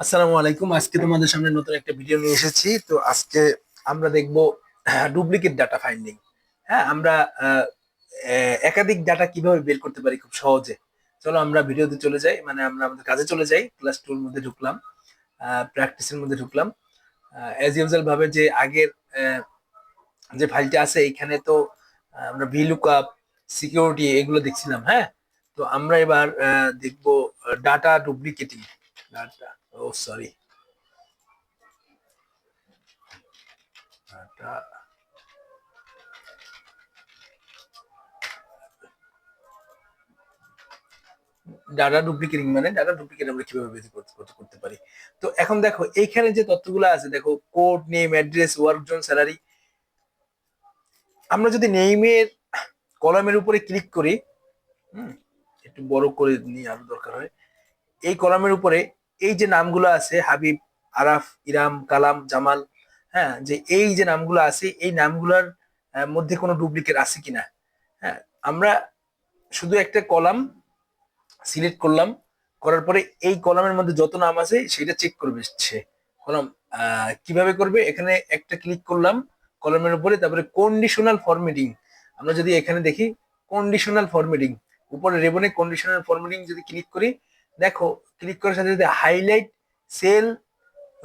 আসসালামু আলাইকুম। আজকে তোমাদের সামনে নতুন একটা ভিডিও নিয়ে এসেছি। তো আজকে আমরা দেখব ডুপ্লিকেট ডাটা ফাইন্ডিং। হ্যাঁ, আমরা আহ, একাধিক ডাটা কিভাবে বের করতে পারি খুব সহজে। চলো আমরা ভিডিওতে চলে যাই, মানে আমরা আমাদের কাজে চলে যাই। ক্লাস টুর মধ্যে ঢুকলাম, প্র্যাকটিসের মধ্যে ঢুকলাম। অ্যাজ ইউজুয়াল ভাবে যে আগের আহ, যে ফাইলটা আছে এইখানে তো আমরা ভিলুকআপ, সিকিউরিটি এগুলো দেখছিলাম। হ্যাঁ, তো আমরা এবার দেখব ডাটা ডুপ্লিকেটিং। ডাটা, ও সরি, ডাটা ডাটা ডুপ্লিকেটিং মানে ডাটা ডুপ্লিকেট আমরা কিভাবে বের করতে পারি। তো এখন দেখো এইখানে যে তথ্যগুলো আছে, দেখো code name, address, work zone, salary. আমরা যদি নেইমের কলামের উপরে ক্লিক করি, হুম, একটু বড় করে নিয়ে আরো দরকার হয়। এই কলামের উপরে এই যে নামগুলো আছে, হাবিব, আরাফ, ইরাম, কালাম, জামাল, হ্যাঁ, যে এই যে নামগুলো আছে এই নামগুলোর মধ্যে কোনো ডুপ্লিকেট আছে কিনা। হ্যাঁ, আমরা শুধু একটা কলাম সিলেক্ট করলাম, করার পরে এই কলামের মধ্যে যত নাম আছে সেটা চেক করবে সে। কলাম কিভাবে করবে, এখানে একটা ক্লিক করলাম কলামের উপরে, তারপরে কন্ডিশনাল ফরম্যাটিং। আমরা যদি এখানে দেখি কন্ডিশনাল ফরম্যাটিং, উপরে রেবনে কন্ডিশনাল ফরম্যাটিং যদি ক্লিক করি, দেখো ক্লিক করার সাথে সাথে highlight cell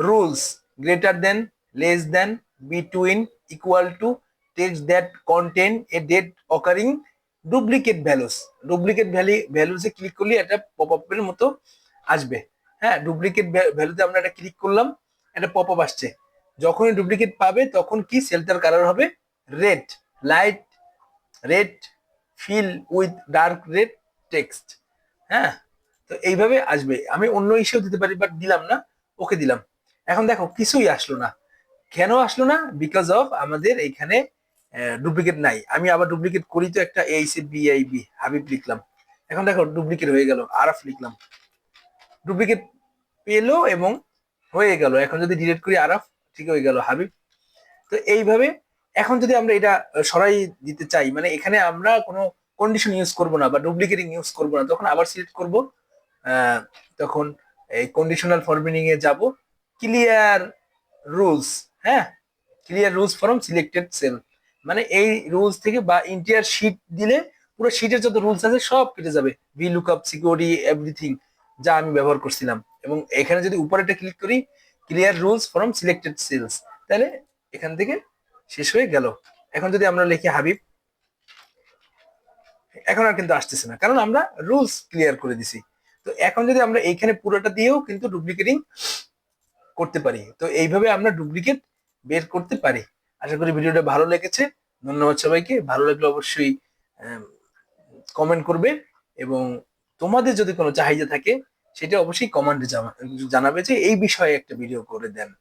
rules greater than, less than, between, equal to, text that contains a date occurring duplicate values. ডুপ্লিকেট ভ্যালুসে ক্লিক করলে একটা পপ আপের মতো আসবে। হ্যাঁ, ডুপ্লিকেট ভ্যালুতে আমরা একটা ক্লিক করলাম, একটা পপ আপ আসছে। যখনই ডুপ্লিকেট পাবে তখন কি সেলটার কালার হবে red, light red, fill with dark red text. হ্যাঁ, তো এইভাবে আসবে। আমি অন্য ইস্যু দিতে পারি বাট দিলাম না, ওকে দিলাম। এখন দেখো কিছুই আসলো না। কেন আসলো না? বিকজ অফ আমাদের এইখানে ডুপ্লিকেট নাই। আমি আবার ডুপ্লিকেট করি, তো একটা ACBIB হাবিব লিখলাম, এখন দেখো ডুপ্লিকেট হয়ে গেল। আরাফ লিখলাম, ডুপ্লিকেট পেলো এবং হয়ে গেল। এখন যদি ডিলিট করি আরাফ, ঠিক হয়ে গেল হাবিব। তো এইভাবে এখন যদি আমরা এটা সরাই দিতে চাই, মানে এখানে আমরা কোনো কন্ডিশন ইউজ করব না বা ডুপ্লিকেটিং ইউজ করব না, তখন আবার সিলেক্ট করব। আহ, তখন এই কন্ডিশনাল ফরম্যাটিং এ যাব, ক্লিয়ার রুলস। হ্যাঁ, clear rules from selected sell, মানে এই রুলস থেকে বা ইন্টিয়ার শিট দিলে পুরো শিটের যত রুলস আছে সব কেটে যাবে। ভি লুকআপ, সিকিউরিটি, এভরিথিং যা আমি ব্যবহার করছিলাম। এবং এখানে যদি উপরেটা ক্লিক করি, clear rules from selected cells, তাহলে এখান থেকে শেষ হয়ে গেল। এখন যদি আমরা লিখি হাবিব, এখন আর কিন্তু আসতেছে না, কারণ আমরা রুলস ক্লিয়ার করে দিছি। তো এখন যদি আমরা এইখানে পুরোটা দিয়েও কিন্তু ডুপ্লিকেটিং করতে পারি। তো এইভাবে আমরা ডুপ্লিকেট বের করতে পারি। আশা করি ভিডিওটা ভালো লেগেছে। ধন্যবাদ সবাইকে। ভালো লাগলে অবশ্যই কমেন্ট করবে, এবং তোমাদের যদি কোনো চাহিদা থাকে সেটা অবশ্যই কমেন্টে জানাবে যে এই বিষয়ে একটা ভিডিও করে দেন।